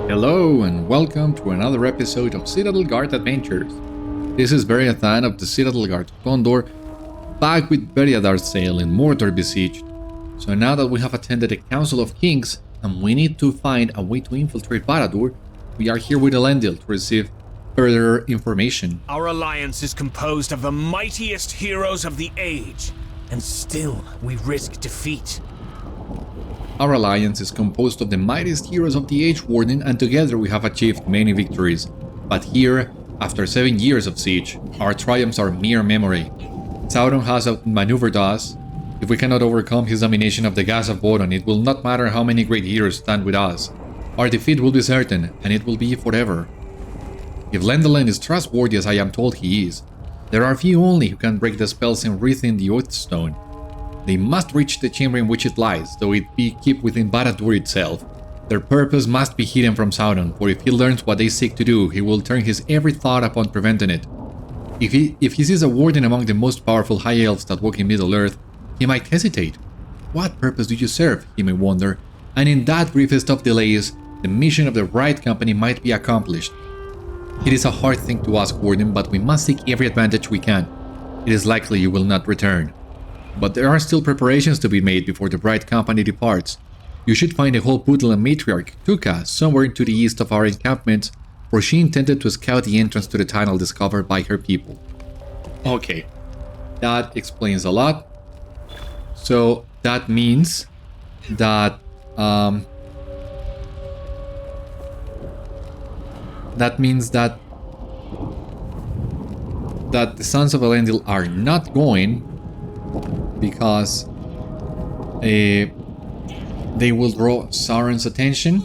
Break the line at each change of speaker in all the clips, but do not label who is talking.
Hello and welcome to another episode of Citadel Guard Adventures. This is Beriathan of the Citadel Guard of Gondor, back with Beriadar's sale in Mordor besieged. So now that we have attended a Council of Kings and we need to find a way to infiltrate Barad, we are here with Elendil to receive further information.
Our alliance is composed of the mightiest heroes of the age, and still we risk defeat.
Our alliance is composed of the mightiest heroes of the age, Warden, and together we have achieved many victories. But here, after 7 years of siege, our triumphs are mere memory. Sauron has outmaneuvered us. If we cannot overcome his domination of the gas of Bodon, it will not matter how many great heroes stand with us. Our defeat will be certain, and it will be forever. If Elendil is trustworthy as I am told he is, there are few only who can break the spells enwreathed in the Oath Stone. They must reach the chamber in which it lies, though it be kept within Barad itself. Their purpose must be hidden from Sauron, for if he learns what they seek to do, he will turn his every thought upon preventing it. If he sees a warden among the most powerful high elves that walk in Middle-earth, he might hesitate. What purpose do you serve, he may wonder, and in that briefest of delays, the mission of the right company might be accomplished. It is a hard thing to ask, Warden, but we must seek every advantage we can. It is likely you will not return. But there are still preparations to be made before the Bright Company departs. You should find a whole poodle and matriarch, Tûka, somewhere to the east of our encampment, for she intended to scout the entrance to the tunnel discovered by her people. Okay, that explains a lot. So that means that that the Sons of Elendil are not going, because they will draw Sauron's attention,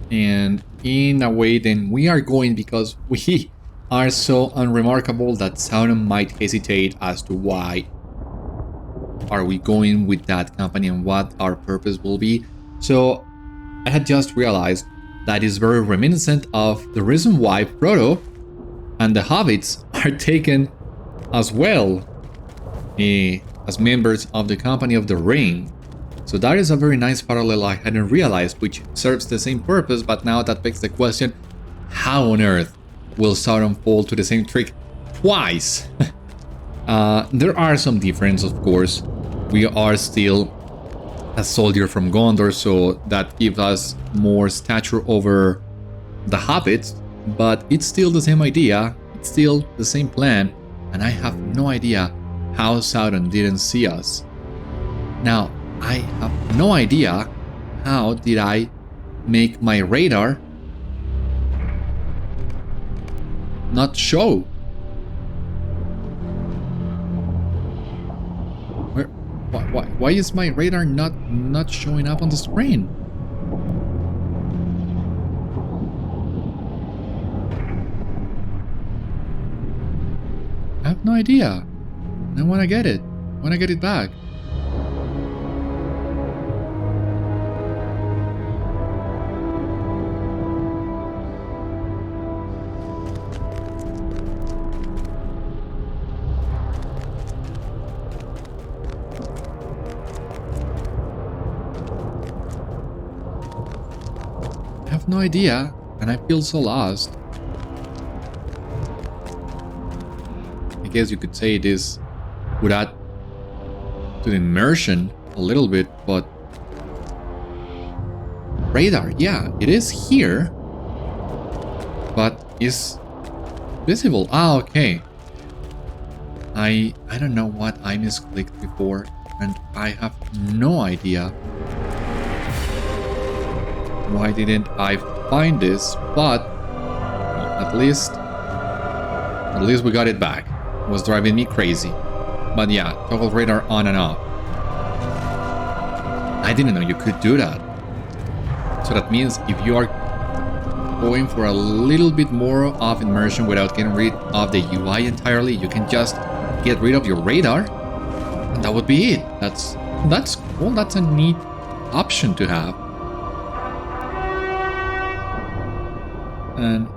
and in a way then we are going because we are so unremarkable that Sauron might hesitate as to why are we going with that company and what our purpose will be. So I had just realized that is very reminiscent of the reason why Frodo and the hobbits are taken as well as members of the Company of the Ring. So that is a very nice parallel I hadn't realized, which serves the same purpose, but now that begs the question, how on earth will Sauron fall to the same trick twice? There are some differences, of course. We are still a soldier from Gondor, so that gives us more stature over the hobbits, but it's still the same idea, it's still the same plan, and I have no idea how Sauron didn't see us. Now, I have no idea how did I make my radar not show. Why is my radar not showing up on the screen? I have no idea. I want to get it. I want to get it back. I have no idea, and I feel so lost. I guess you could say this would add to the immersion a little bit, but radar, yeah, it is here, but is visible. Ah, okay. I don't know what I misclicked before, and I have no idea why didn't I find this, but at least we got it back. It was driving me crazy. But yeah, toggle radar on and off. I didn't know you could do that. So that means if you are going for a little bit more of immersion without getting rid of the UI entirely, you can just get rid of your radar, and that would be it. That's cool. That's a neat option to have. And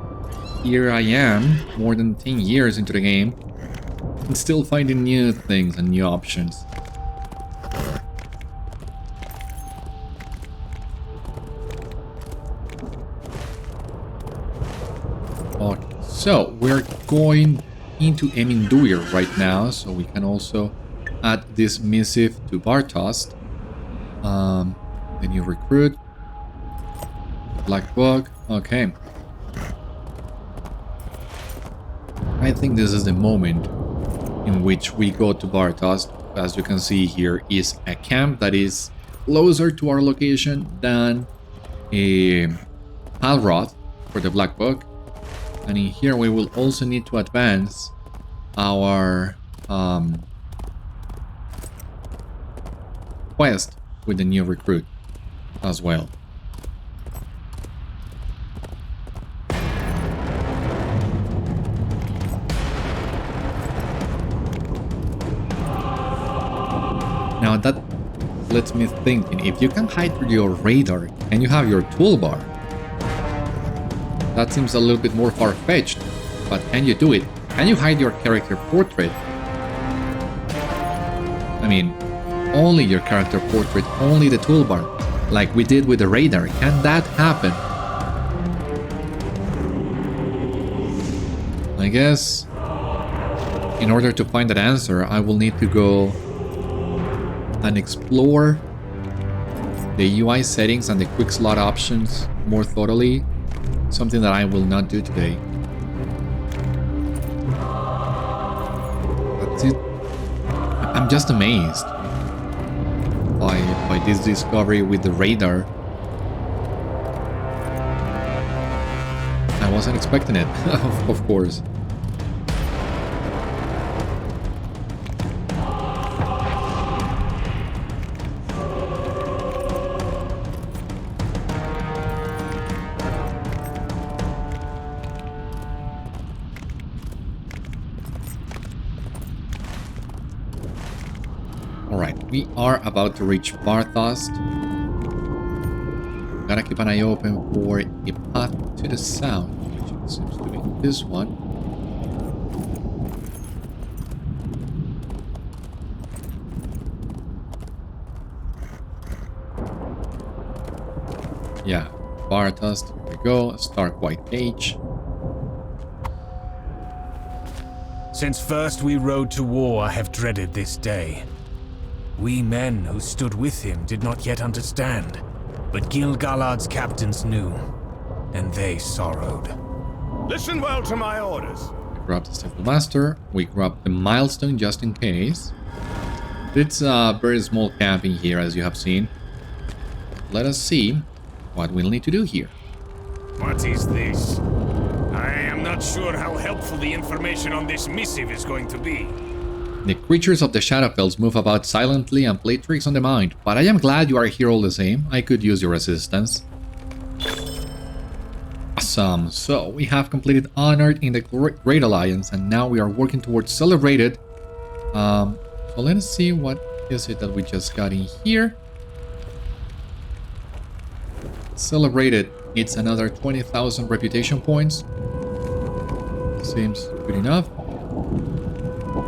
here I am, more than 10 years into the game, and still finding new things and new options. So, we're going into Emyn Duir right now, so we can also add this missive to Barthost. The new recruit. Black Book. Okay. I think this is the moment in which we go to Barthost. As you can see, here is a camp that is closer to our location than a Halroth for the Black Book. And in here we will also need to advance our quest with the new recruit as well. Now that lets me thinking, if you can hide your radar, can you have your toolbar? That seems a little bit more far-fetched, but can you do it? Can you hide your character portrait? I mean, only your character portrait, only the toolbar, like we did with the radar. Can that happen? I guess in order to find that answer, I will need to go and explore the UI settings and the quick slot options more thoroughly. Something that I will not do today. That's it. I'm just amazed by this discovery with the radar. I wasn't expecting it, of course. We are about to reach Barthost. Gotta keep an eye open for a path to the south, which seems to be this one. Yeah, Barthost, here we go, Stark White Age.
Since first we rode to war, I have dreaded this day. We men who stood with him did not yet understand, but Gil-galad's captains knew, and they sorrowed.
Listen well to my orders.
We grab the Temple Master, we grab the milestone just in case. It's a very small camp in here, as you have seen. Let us see what we'll need to do here.
What is this? I am not sure how helpful the information on this missive is going to be.
The creatures of the Shadowfells move about silently and play tricks on the mind, but I am glad you are here all the same. I could use your assistance. Awesome, so we have completed Honored in the Great Alliance, and now we are working towards Celebrated. So let us see what is it that we just got in here. Celebrated, it's another 20,000 reputation points. Seems good enough.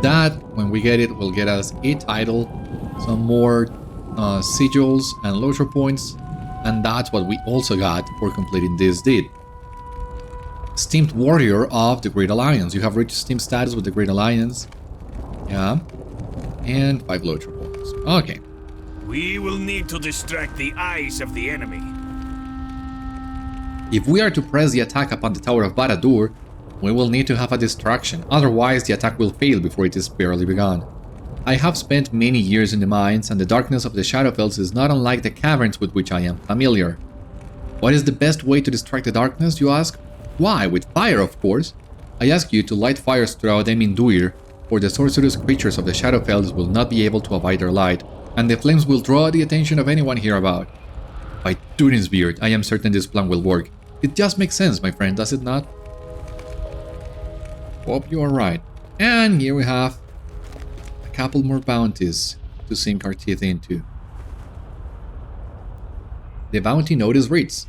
That, when we get it, will get us a title, some more sigils and LOTRO points, and that's what we also got for completing this deed. Steamed Warrior of the Great Alliance. You have reached Steam status with the Great Alliance. Yeah. And 5 LOTRO points. Okay.
We will need to distract the eyes of the enemy.
If we are to press the attack upon the Tower of Beriadar, we will need to have a distraction, otherwise the attack will fail before it is barely begun. I have spent many years in the mines, and the darkness of the Shadowfells is not unlike the caverns with which I am familiar. What is the best way to distract the darkness, you ask? Why, with fire, of course. I ask you to light fires throughout Emyn Duir, for the sorcerous creatures of the Shadowfells will not be able to avoid their light, and the flames will draw the attention of anyone hereabout. By Durin's beard, I am certain this plan will work. It just makes sense, my friend, does it not? Hope you are right. And here we have a couple more bounties to sink our teeth into. The bounty notice reads: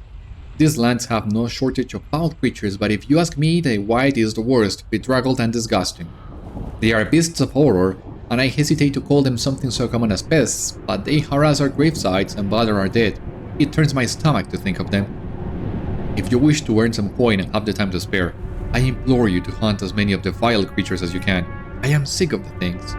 these lands have no shortage of foul creatures, but if you ask me, the white is the worst, bedraggled and disgusting. They are beasts of horror, and I hesitate to call them something so common as pests, but they harass our gravesites and bother our dead. It turns my stomach to think of them. If you wish to earn some coin and have the time to spare, I implore you to hunt as many of the vile creatures as you can. I am sick of the things.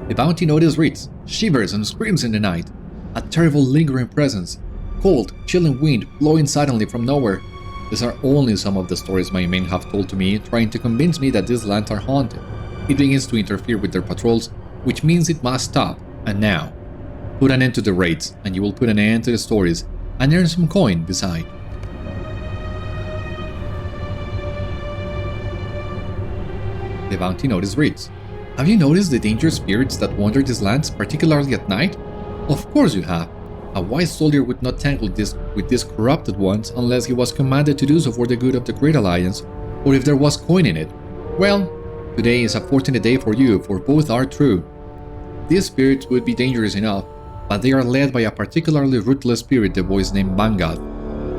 The bounty notice reads, shivers and screams in the night. A terrible lingering presence. Cold, chilling wind blowing suddenly from nowhere. These are only some of the stories my men have told to me, trying to convince me that these lands are haunted. It begins to interfere with their patrols, which means it must stop, and now. Put an end to the raids, and you will put an end to the stories, and earn some coin beside. The bounty notice reads, have you noticed the dangerous spirits that wander these lands, particularly at night? Of course you have. A wise soldier would not tangle with these corrupted ones unless he was commanded to do so for the good of the Great Alliance, or if there was coin in it. Well, today is a fortunate day for you, for both are true. These spirits would be dangerous enough, but they are led by a particularly ruthless spirit the boy is named Mangad.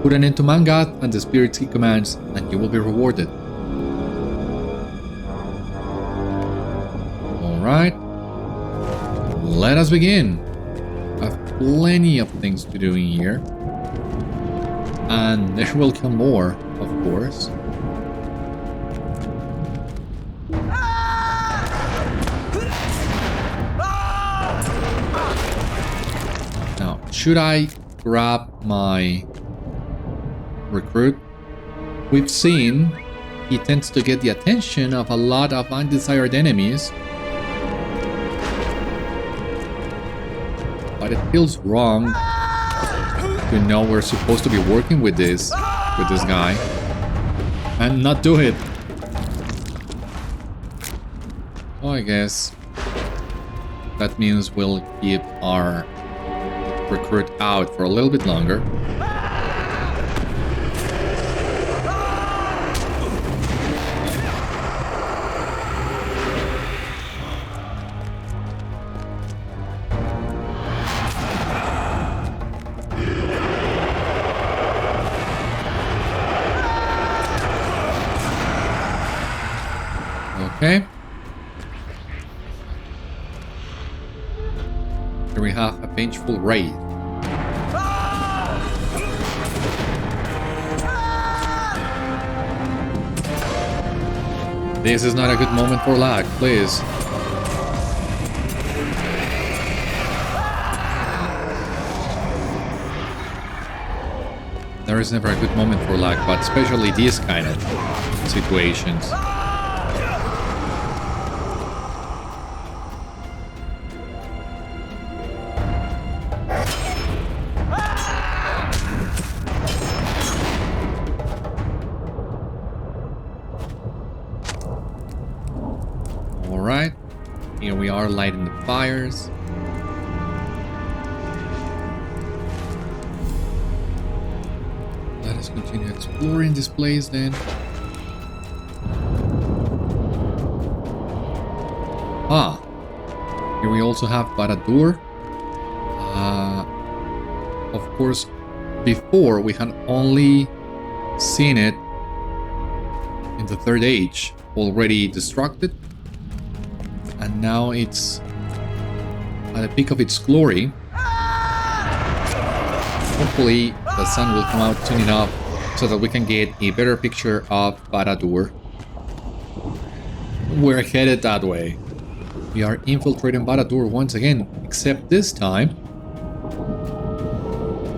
Put an end to Mangad and the spirits he commands, and you will be rewarded. Alright, let us begin. I have plenty of things to do in here. And there will come more, of course. Now, should I grab my recruit? We've seen he tends to get the attention of a lot of undesired enemies. But it feels wrong to know we're supposed to be working with this guy and not do it. So I guess that means we'll keep our recruit out for a little bit longer. Okay. Here we have a vengeful raid. This is not a good moment for lag, please. There is never a good moment for lag, but especially these kind of situations. Alright, here we are lighting the fires. Let us continue exploring this place then. Here we also have Beriadar. Of course, before we had only seen it in the Third Age, already destructed. And now it's at the peak of its glory. Hopefully the sun will come out soon enough so that we can get a better picture of Beriadar. We're headed that way. We are infiltrating Beriadar once again, except this time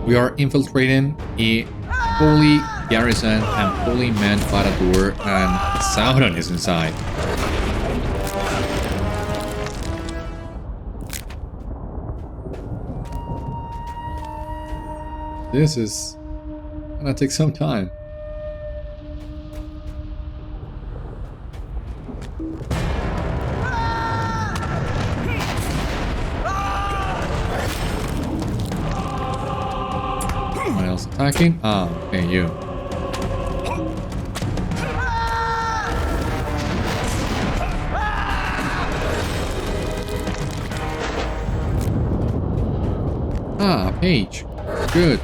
we are infiltrating a fully garrison and fully manned Beriadar, and Sauron is inside. This is gonna take some time. Someone else attacking? Ah, okay, you. Ah, page. Good.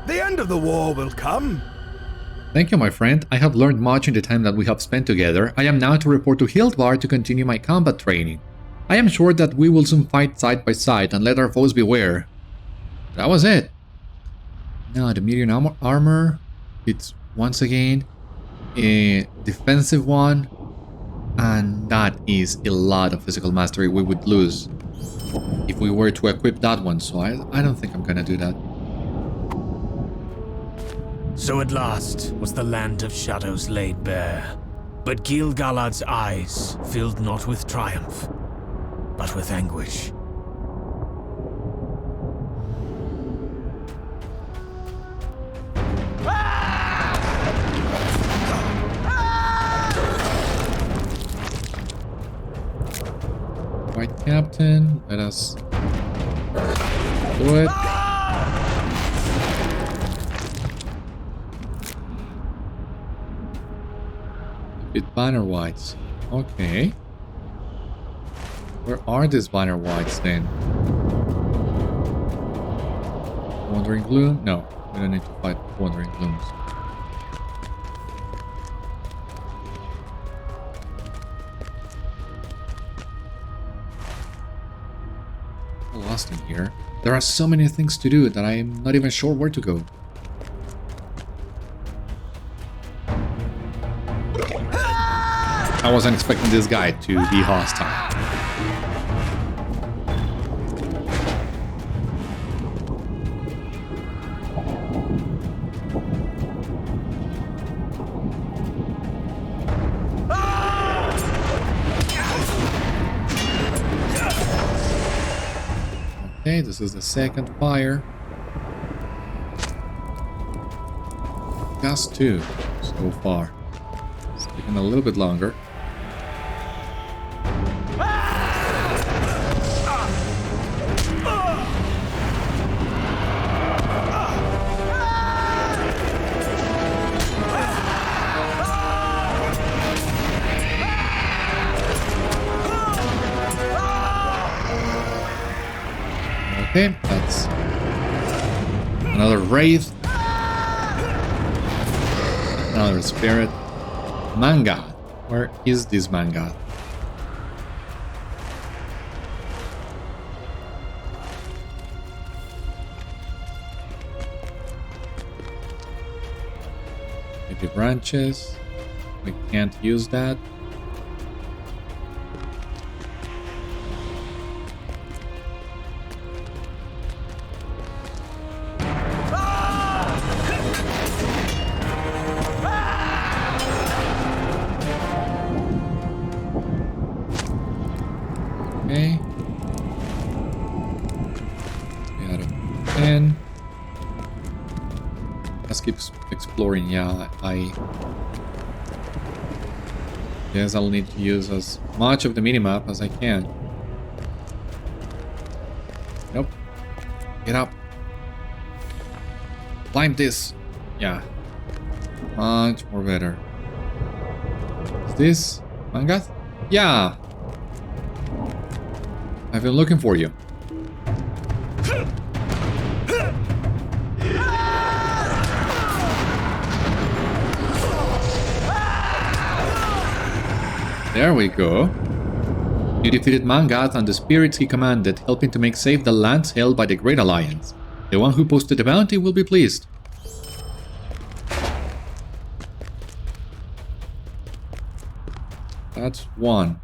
The end of the war will come.
Thank you, my friend. I have learned much in the time that we have spent together. I am now to report to Hildvar to continue my combat training. I am sure that we will soon fight side by side and let our foes beware. That was it. Now the medium armor, it's once again a defensive one, and that is a lot of physical mastery we would lose if we were to equip that one, so I don't think I'm gonna do that.
So at last was the land of shadows laid bare, but Gil-galad's eyes filled not with triumph, but with anguish.
White Captain, let us do it. With banner whites. Okay. Where are these banner whites then? Wandering Gloom? No, we don't need to fight Wandering Glooms. Lost in here. There are so many things to do that I'm not even sure where to go. I wasn't expecting this guy to be hostile. Okay, this is the second fire. Just 2 so far. It's taking a little bit longer. Okay, that's another Wraith. Another Spirit. Manga. Where is this Manga? Maybe branches. We can't use that. Okay. 3 out of 10. Let's keep exploring. Yeah, I guess I'll need to use as much of the minimap as I can. Nope. Get up. Climb this. Yeah. Much more better. Is this Mangath? Yeah. I've been looking for you. There we go. You defeated Mangath and the spirits he commanded, helping to make safe the lands held by the Great Alliance. The one who posted the bounty will be pleased. That's 1.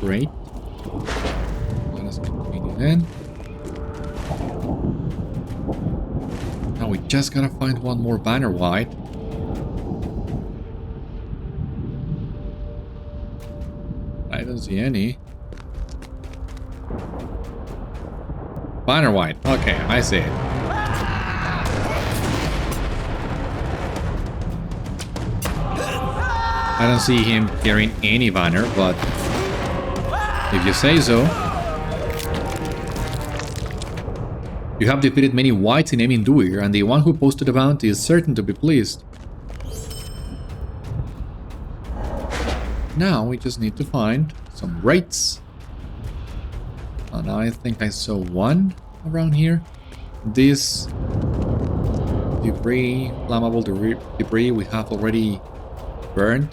Great. Let us continue then. Now we just gotta find one more banner white. I don't see any. Banner white. Okay, I see it. I don't see him carrying any banner, but if you say so. You have defeated many whites in Emyn Duir, and the one who posted the bounty is certain to be pleased. Now we just need to find some wraiths. And I think I saw one around here. This debris, flammable debris we have already burned.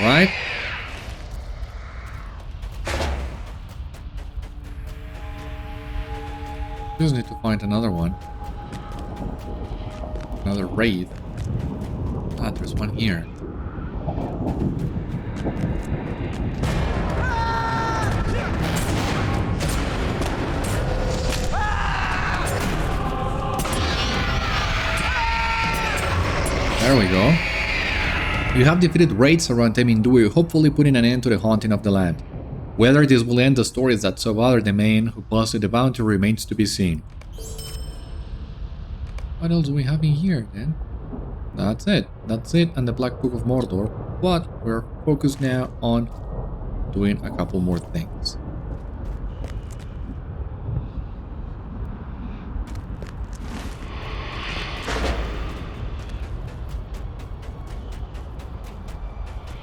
Right? Just need to find another one. Another wraith. Ah, there's one here. There we go. You have defeated wraiths around Emyn Duir, hopefully putting an end to the haunting of the land. Whether this will end the stories that so bother the man who busted the bounty remains to be seen. What else do we have in here then? That's it. That's it and the Black Book of Mordor. But we're focused now on doing a couple more things.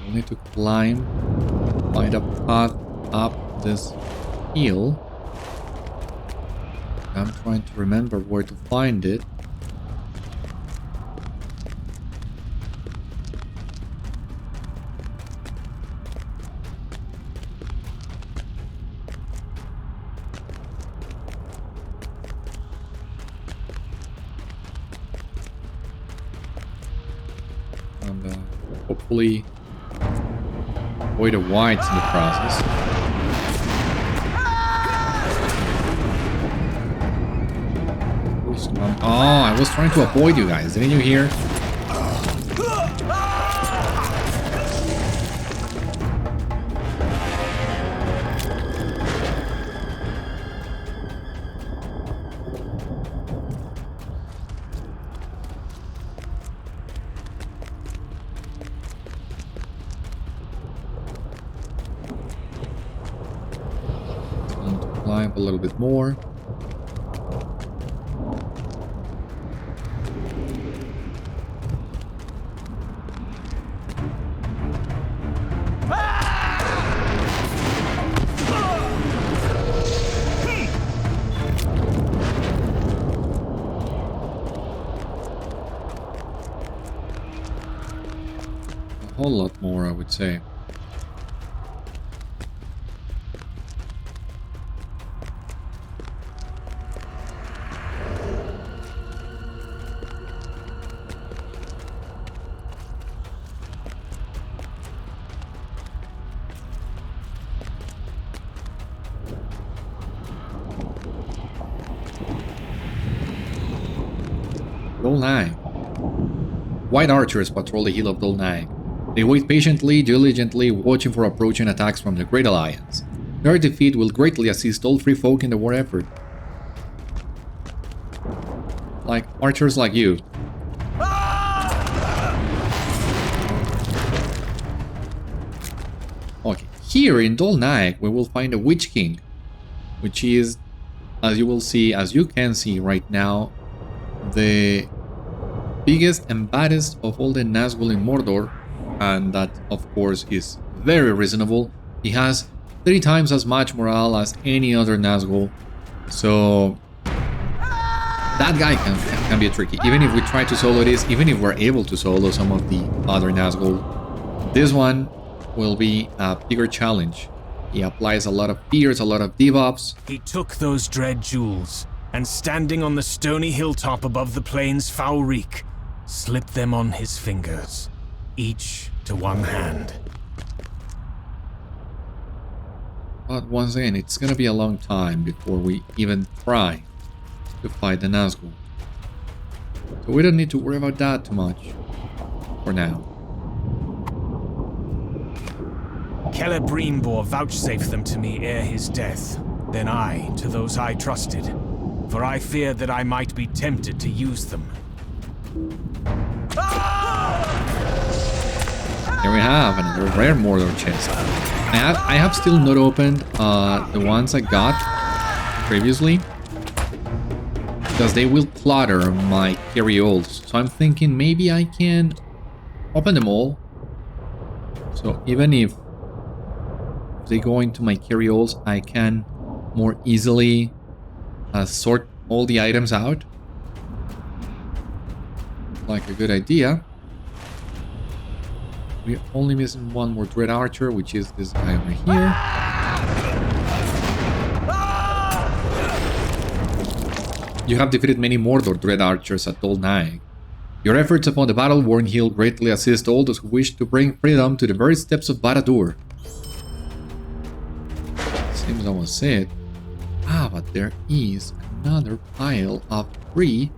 We need to find a path up this hill. I'm trying to remember where to find it. And hopefully avoid the whites in the process. Oh, I was trying to avoid you guys. Didn't you hear? A little bit more. A whole lot more, I would say. Dol Nag. White archers patrol the hill of Dol Nag. They wait patiently, diligently, watching for approaching attacks from the Great Alliance. Their defeat will greatly assist all free folk in the war effort. Like archers like you. Okay, here in Dol Nag we will find a Witch King, which is, as you can see right now, the biggest and baddest of all the Nazgûl in Mordor, and that of course is very reasonable. He has 3 times as much morale as any other Nazgûl, so that guy can be tricky. Even if we try to solo this, even if we're able to solo some of the other Nazgûl, this one will be a bigger challenge. He applies a lot of fears, a lot of debuffs.
He took those dread jewels, and standing on the stony hilltop above the plain's foul reek, slipped them on his fingers, each to one hand.
But once again, it's gonna be a long time before we even try to fight the Nazgûl. So we don't need to worry about that too much for now.
Celebrimbor vouchsafed them to me ere his death, then I to those I trusted, for I feared that I might be tempted to use them.
Here we have another rare Mordor chest. I have still not opened the ones I got previously. because they will clutter my carrioles. So I'm thinking maybe I can open them all. So even if they go into my carrioles, I can more easily sort all the items out. Like a good idea. We're only missing one more Dread Archer, which is this guy over here. You have defeated many Mordor Dread Archers at Dol Naeg. Your efforts upon the battle-worn hill greatly assist all those who wish to bring freedom to the very steps of Barad-dûr. Seems almost it. Ah, but there is another pile of debris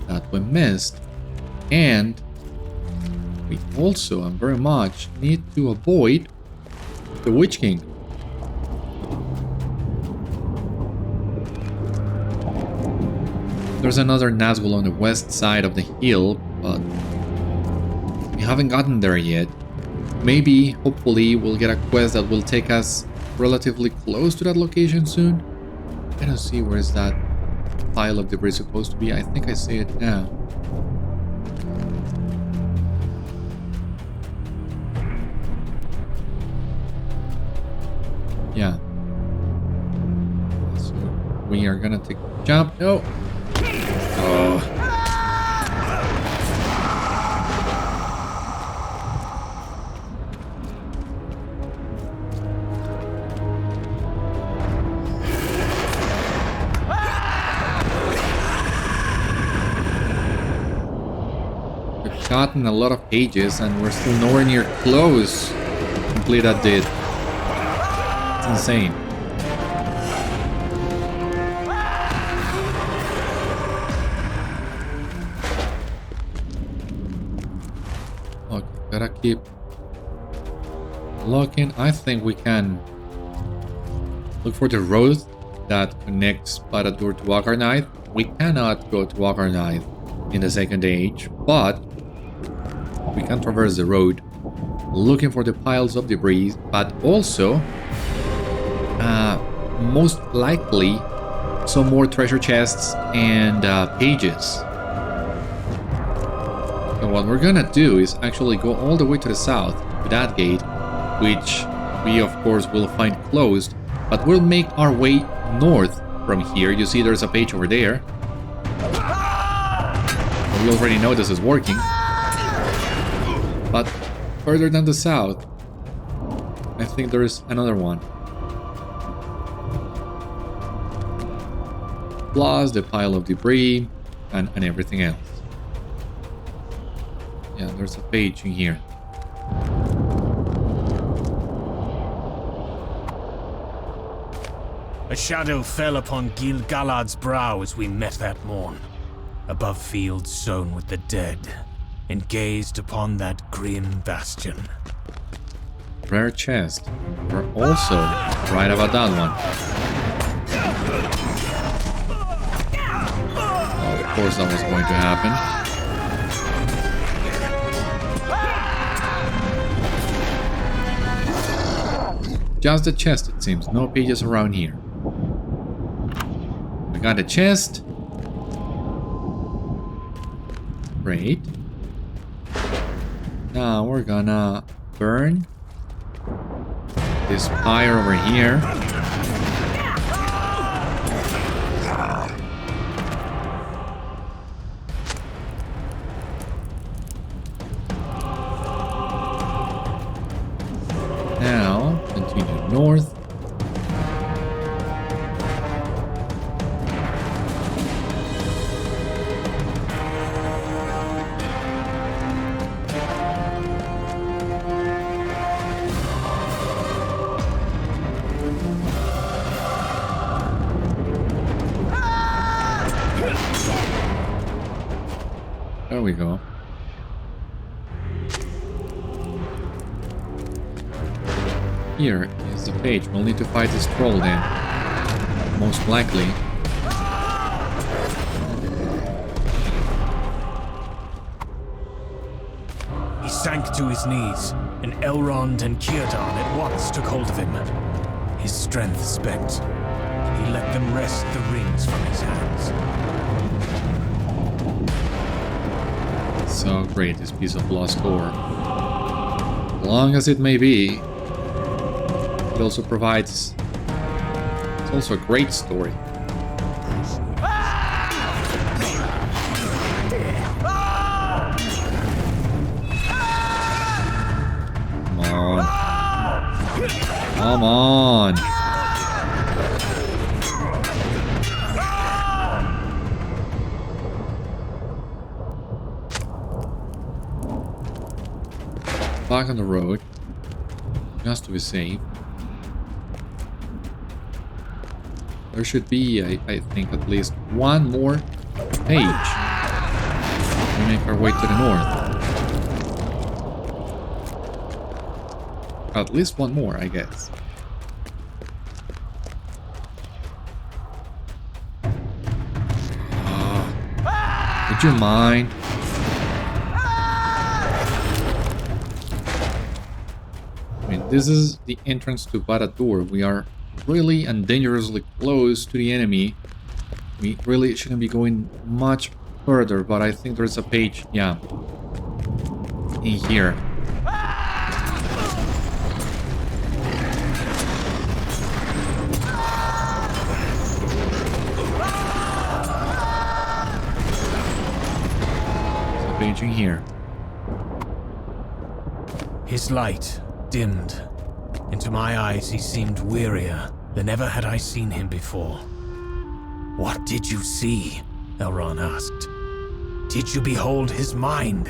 that we missed. And we also, and very much, need to avoid the Witch King. There's another Nazgul on the west side of the hill, but we haven't gotten there yet. Maybe, hopefully, we'll get a quest that will take us relatively close to that location soon. I don't see where is that pile of debris supposed to be. I think I see it now. Yeah. So we are gonna take a jump. No! Oh. We've gotten a lot of pages and we're still nowhere near close to complete that deed. It's insane. Okay, gotta keep looking. I think we can look for the road that connects Barad-dûr to Agarnaith. We cannot go to Agarnaith in the Second Age, but we can traverse the road looking for the piles of debris, but also most likely some more treasure chests and pages. So what we're gonna do is actually go all the way to the south to that gate, which we of course will find closed, but we'll make our way north from here. You see there's a page over there. We already know this is working. But further down the south, I think there's another one. Plus the pile of debris and everything else. Yeah, there's a page in here.
A shadow fell upon Gil-galad's brow as we met that morn, above fields sown with the dead, and gazed upon that grim bastion.
Rare chest. We're also right about that one. Oh, of course that was going to happen. Just the chest, it seems. No pages around here. We got a chest. Great. Now we're gonna burn this fire over here. Now continue north. There we go. Here is the page. We'll need to fight this troll then. Most likely.
He sank to his knees, and Elrond and Círdan at once took hold of him. His strength spent. He let them wrest the rings from his hands.
so great, this piece of lost ore. Long as it may be, it also provides... It's also a great story. Come on. Back on the road, just to be safe. There should be, I think, at least one more page. We make our way to the north. At least one more, I guess. Would you mind? I mean, this is the entrance to Beriadar. We are really and dangerously close to the enemy. We really shouldn't be going much further, but I think there's a page, yeah, in here. In here.
His light dimmed. Into my eyes he seemed wearier than ever had I seen him before. What did you see? Elrond asked. Did you behold his mind?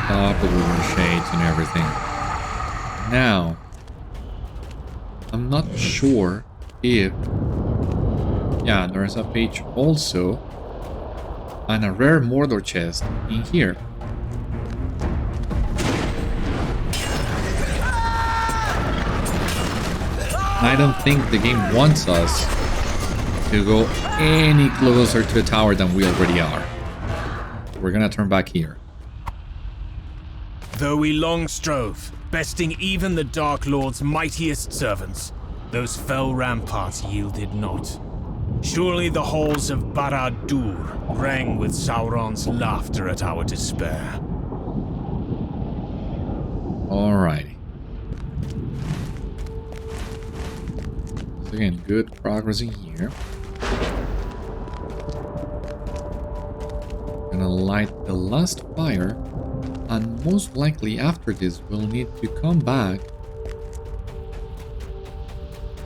Up with your shades and everything. Now, I'm not sure if... Yeah, there's a page also, and a rare Mordor chest in here. I don't think the game wants us to go any closer to the tower than we already are. We're gonna turn back here.
Though we long strove, besting even the Dark Lord's mightiest servants, those fell ramparts yielded not. Surely the halls of Beriadar rang with Sauron's laughter at our despair.
Alrighty. So again, good progress in here. Gonna light the last fire. And most likely after this we'll need to come back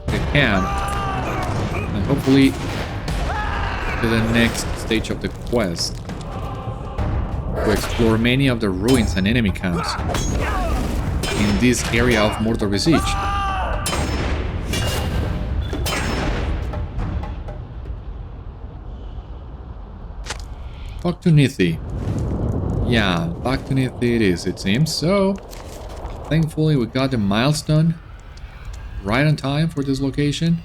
to camp and hopefully to the next stage of the quest to explore many of the ruins and enemy camps in this area of Mordor besieged. Talk to Nithi. Yeah, back to Nithi it is, it seems. So, thankfully we got the milestone right on time for this location.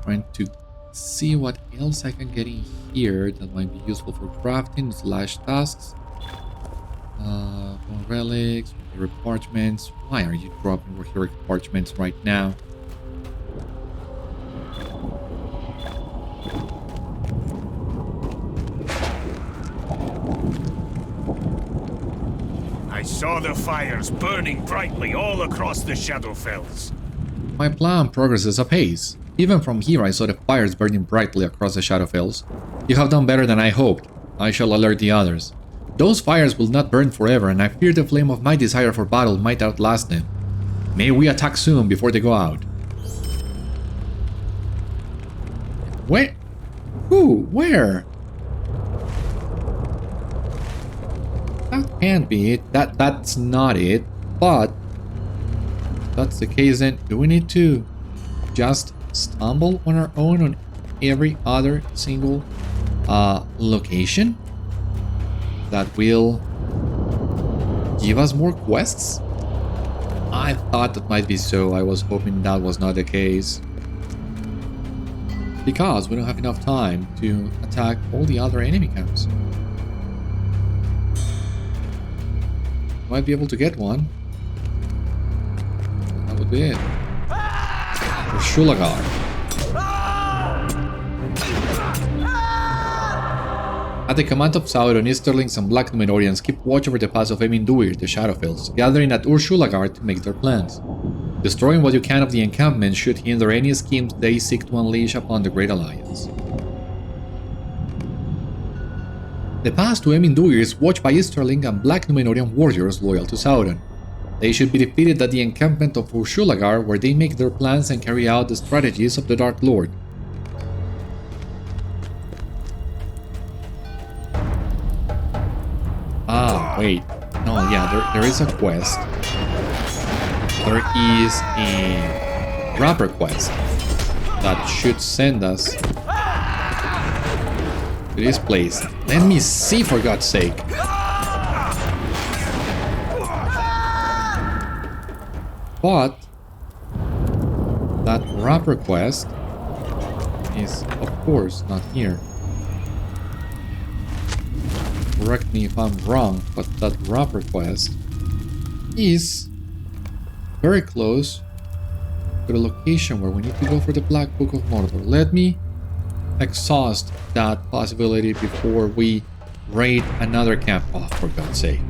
Trying to see what else I can get in here that might be useful for crafting / tasks. Relics, hero parchments. Why are you dropping hero parchments right now?
I saw the fires burning brightly all across the Shadowfells.
My plan progresses apace. Even from here I saw the fires burning brightly across the Shadowfells. You have done better than I hoped. I shall alert the others. Those fires will not burn forever, and I fear the flame of my desire for battle might outlast them. May we attack soon before they go out. Where? Who? Where? That can't be it. That's not it. But if that's the case, then do we need to just stumble on our own on every other single location that will give us more quests? I thought that might be so. I was hoping that was not the case. Because we don't have enough time to attack all the other enemy camps. Might be able to get one. That would be it. Or Shulagar. At the command of Sauron, Easterlings and Black Númenóreans keep watch over the pass of Emyn Duir, the Shadowfells, gathering at Shulagar to make their plans. Destroying what you can of the encampment should hinder any schemes they seek to unleash upon the Great Alliance. The pass to Emyn Duir is watched by Easterling and Black Númenórean warriors loyal to Sauron. They should be defeated at the encampment of Shulagar, where they make their plans and carry out the strategies of the Dark Lord. Ah, wait. No, yeah, there is a quest. There is a wrapper quest that should send us to this place. Let me see, for God's sake. But that wrapper quest is, of course, not here. Correct me if I'm wrong, but that wrapper quest is very close to the location where we need to go for the Black Book of Mordor. Let me exhaust that possibility before we raid another camp. Oh, for God's sake.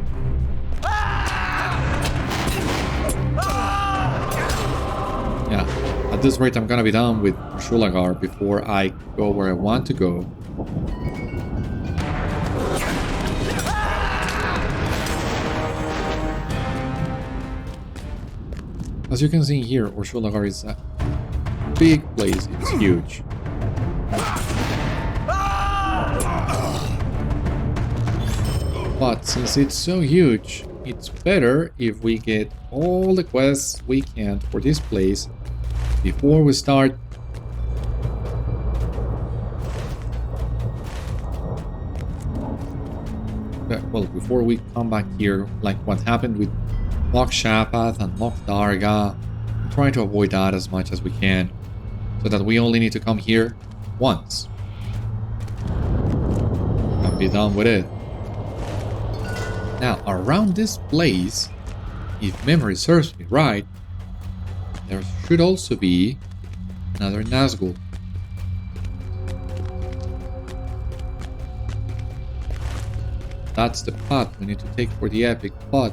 Yeah, at this rate I'm gonna be done with Shulagar before I go where I want to go. As you can see here, Shulagar is a big place, it's huge. But since it's so huge, it's better if we get all the quests we can for this place before we start before we come back here, like what happened with Loch Shapath and Loch Darga. I'm trying to avoid that as much as we can, so that we only need to come here once and be done with it. Now, around this place, if memory serves me right, there should also be another Nazgul. That's the path we need to take for the epic, but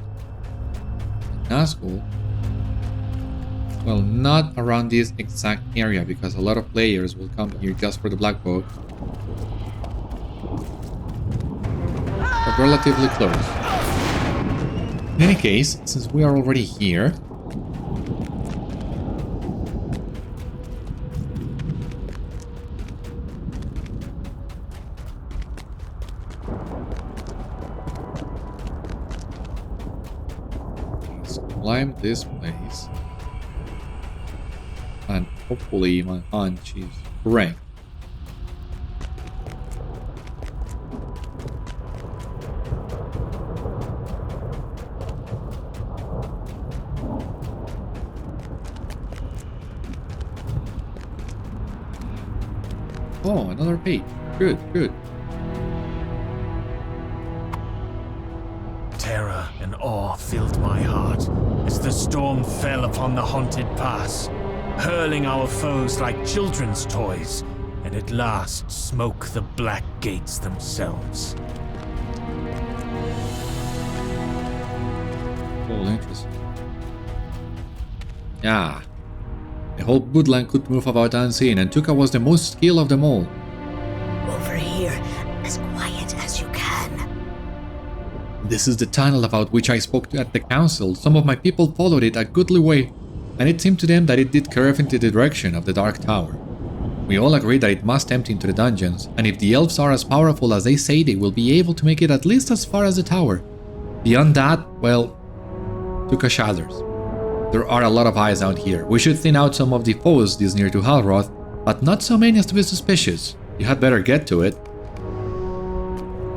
Nazgul, well, not around this exact area, because a lot of players will come here just for the Black Book, but relatively close. In any case, since we are already here, let's climb this place, and hopefully my hunch is correct. Oh, another page. Good, good.
Terror and awe filled my heart as the storm fell upon the haunted pass, hurling our foes like children's toys, and at last smoke the black gates themselves.
Oh, interesting. Yeah. The whole woodland could move about unseen, and Tûka was the most skilled of them all.
Over here, as quiet as you can.
This is the tunnel about which I spoke at the council. Some of my people followed it a goodly way, and it seemed to them that it did curve into the direction of the Dark Tower. We all agreed that it must empty into the dungeons, and if the elves are as powerful as they say, they will be able to make it at least as far as the tower. Beyond that, well, Tûka shudders. There are a lot of eyes out here. We should thin out some of the foes this near to Halroth, but not so many as to be suspicious. You had better get to it.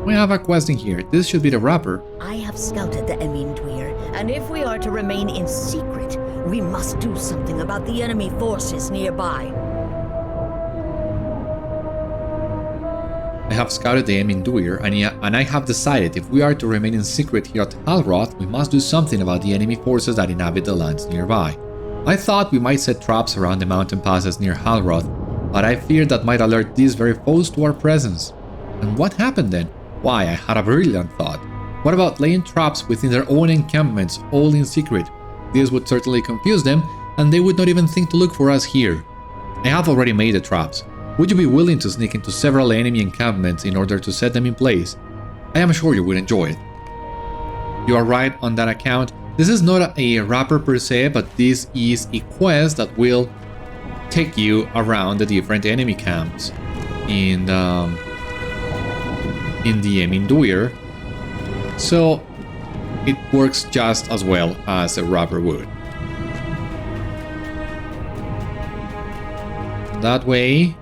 We have a quest in here. This should be the wrapper.
I have scouted the Emyn Duir, and if we are to remain in secret, we must do something about the enemy forces nearby.
have scouted the Emyn Duir, and I have decided if we are to remain in secret here at Halroth, we must do something about the enemy forces that inhabit the lands nearby. I thought we might set traps around the mountain passes near Halroth, but I feared that might alert these very foes to our presence. And what happened then? Why, I had a brilliant thought. What about laying traps within their own encampments, all in secret? This would certainly confuse them, and they would not even think to look for us here. I have already made the traps. Would you be willing to sneak into several enemy encampments in order to set them in place? I am sure you would enjoy it. You are right on that account. This is not a wrapper per se, but this is a quest that will take you around the different enemy camps in the Emyn Duir. So it works just as well as a wrapper would. That way,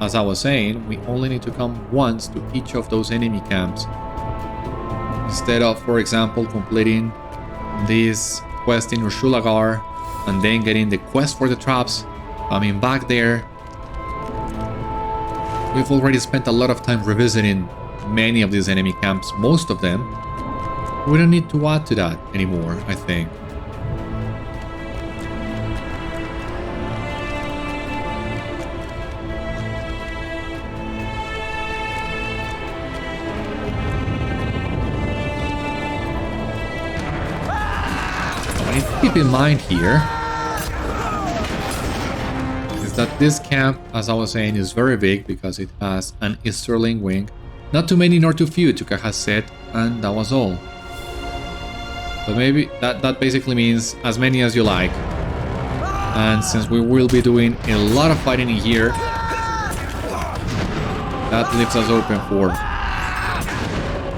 as I was saying, we only need to come once to each of those enemy camps. Instead of, for example, completing this quest in Ursulagar and then getting the quest for the traps, coming back there. We've already spent a lot of time revisiting many of these enemy camps, most of them. We don't need to add to that anymore, I think. Keep in mind here is that this camp, as I was saying, is very big because it has an easterling wing. Not too many nor too few, Tûka has said, and that was all. So maybe that basically means as many as you like. And since we will be doing a lot of fighting in here, that leaves us open for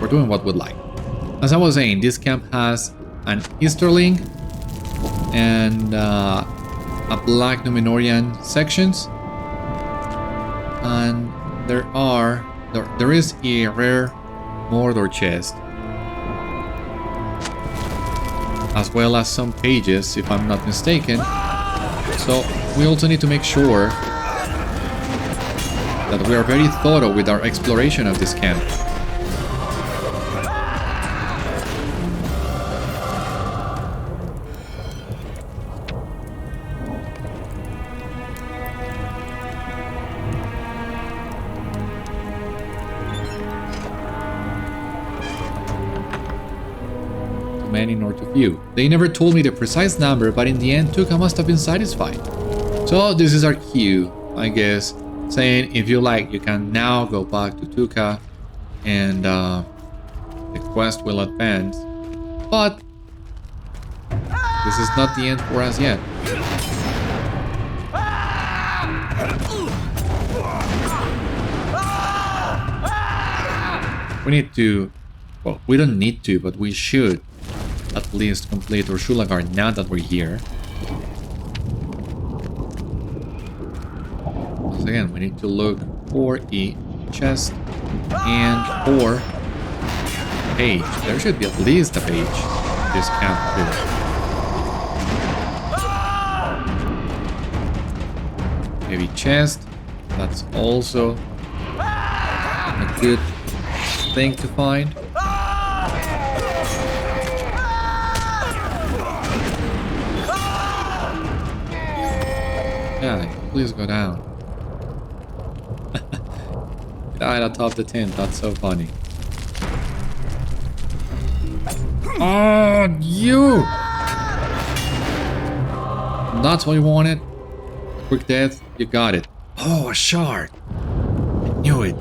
doing what we'd like. As I was saying, this camp has an easterling and a black Numenorean sections, and there is a rare Mordor chest, as well as some pages, if I'm not mistaken. So we also need to make sure that we are very thorough with our exploration of this camp. Many nor too few. They never told me the precise number, but in the end Tûka must have been satisfied. So this is our cue, I guess, saying if you like, you can now go back to Tûka and the quest will advance. But this is not the end for us yet. We need to, well, we don't need to, but we should at least complete Ursulagar now that we're here. Once again, we need to look for a chest and or page. There should be at least a page in this camp too. Maybe chest. That's also a good thing to find. Yeah, please go down. He died atop the tent, that's so funny. Oh, you! That's what you wanted? A quick death? You got it. Oh, a shard! I knew it.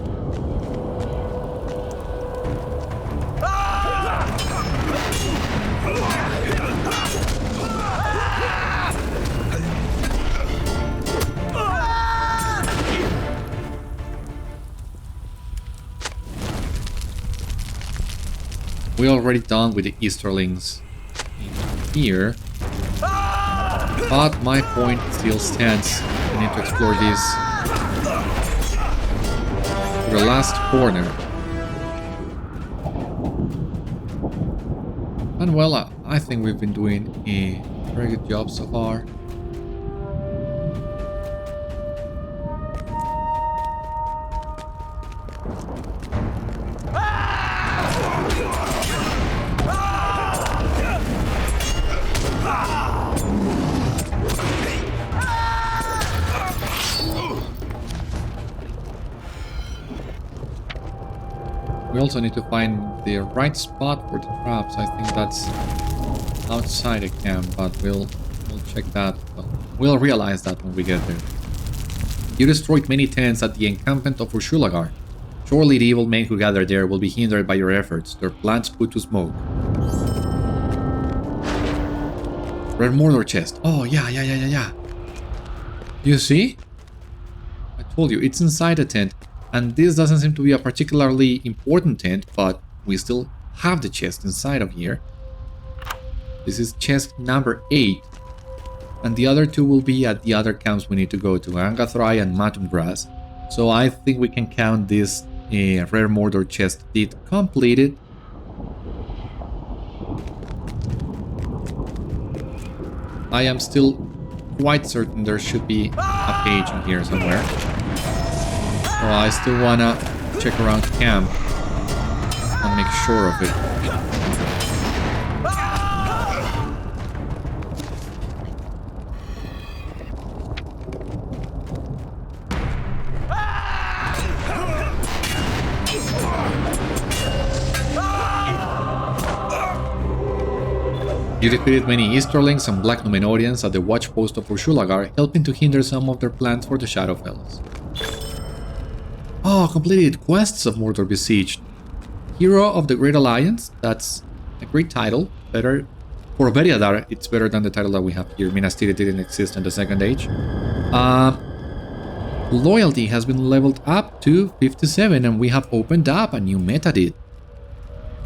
We're already done with the Easterlings in here, but my point still stands. We need to explore this to the last corner. And well, I think we've been doing a very good job so far. also need to find the right spot for the traps. I think that's outside the camp, but we'll check that. We'll realize that when we get there. You destroyed many tents at the encampment of Ursulagar. Surely the evil men who gather there will be hindered by your efforts, their plans put to smoke. Red Mordor chest. Oh, yeah. You see? I told you, it's inside a tent. And this doesn't seem to be a particularly important tent, but we still have the chest inside of here. This is chest number 8. And the other 2 will be at the other camps we need to go to, Angathrai and Matumgras. So I think we can count this Rare Mordor chest deed completed. I am still quite certain there should be a page in here somewhere. So I still wanna check around camp and make sure of it. You defeated many Easterlings and Black Númenóreans at the watch post of Ursulagar, helping to hinder some of their plans for the Shadowfells. Oh, completed quests of Mordor Besieged. Hero of the Great Alliance, that's a great title. Better for Beriadar, it's better than the title that we have here. Minas Tirith didn't exist in the Second Age. Loyalty has been leveled up to 57 and we have opened up a new meta deed.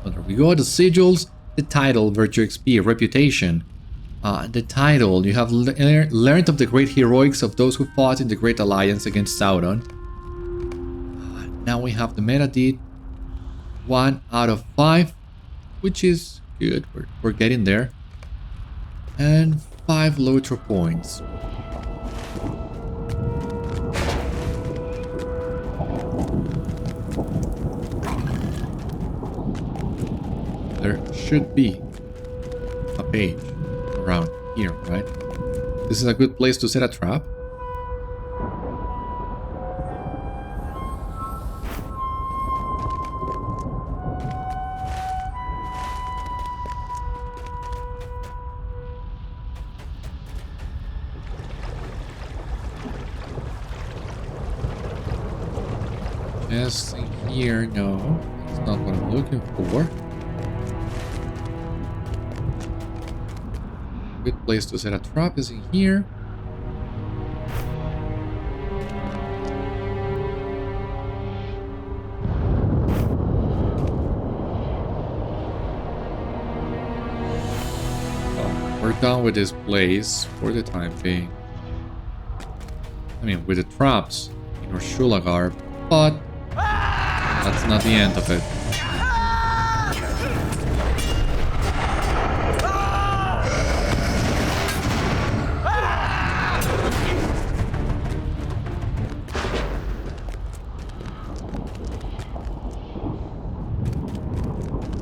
So there we go, the sigils. The title, Virtue XP, Reputation. The title, you have learned of the great heroics of those who fought in the Great Alliance against Sauron. Now we have the meta deed, 1 out of 5, which is good, we're getting there. And 5 LOTRO points. There should be a page around here, right? This is a good place to set a trap. Just in here, no, it's not what I'm looking for. Good place to set a trap is in here. Oh, we're done with this place for the time being. I mean, with the traps in Ursulagar, but that's not the end of it.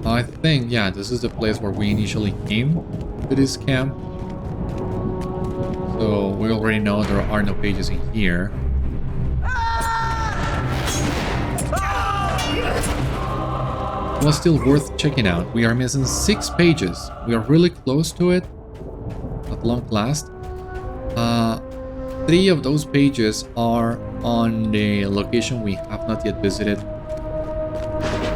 I think, yeah, this is the place where we initially came to this camp. So we already know there are no pages in here. It was still worth checking out. We are missing 6 pages. We are really close to it at long last. 3 of those pages are on the location we have not yet visited.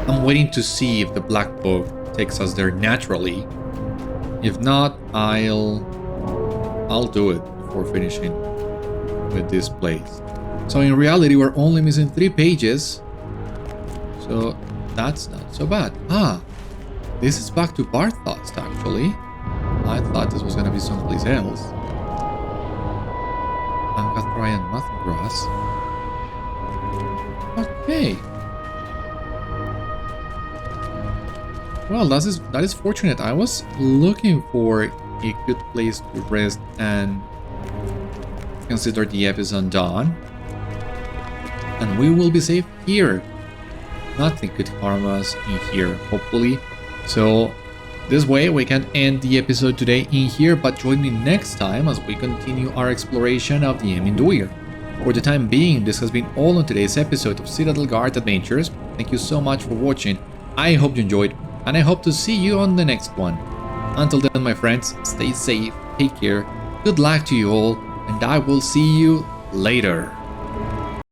I'm waiting to see if the Black Book takes us there naturally. If not, I'll do it before finishing with this place. So in reality, we're only missing 3 pages. So that's not so bad. This is back to Barthost actually. I thought this was gonna be someplace else. Angathrai and Matumgras. Okay. Well, that is fortunate. I was looking for a good place to rest and consider the episode done. And we will be safe here. Nothing could harm us in here, hopefully. So this way we can end the episode today in here, but join me next time as we continue our exploration of the Emyn Duir. For the time being, this has been all on today's episode of Citadel Guard Adventures. Thank you so much for watching. I hope you enjoyed, and I hope to see you on the next one. Until then, my friends, stay safe, take care, good luck to you all, and I will see you later.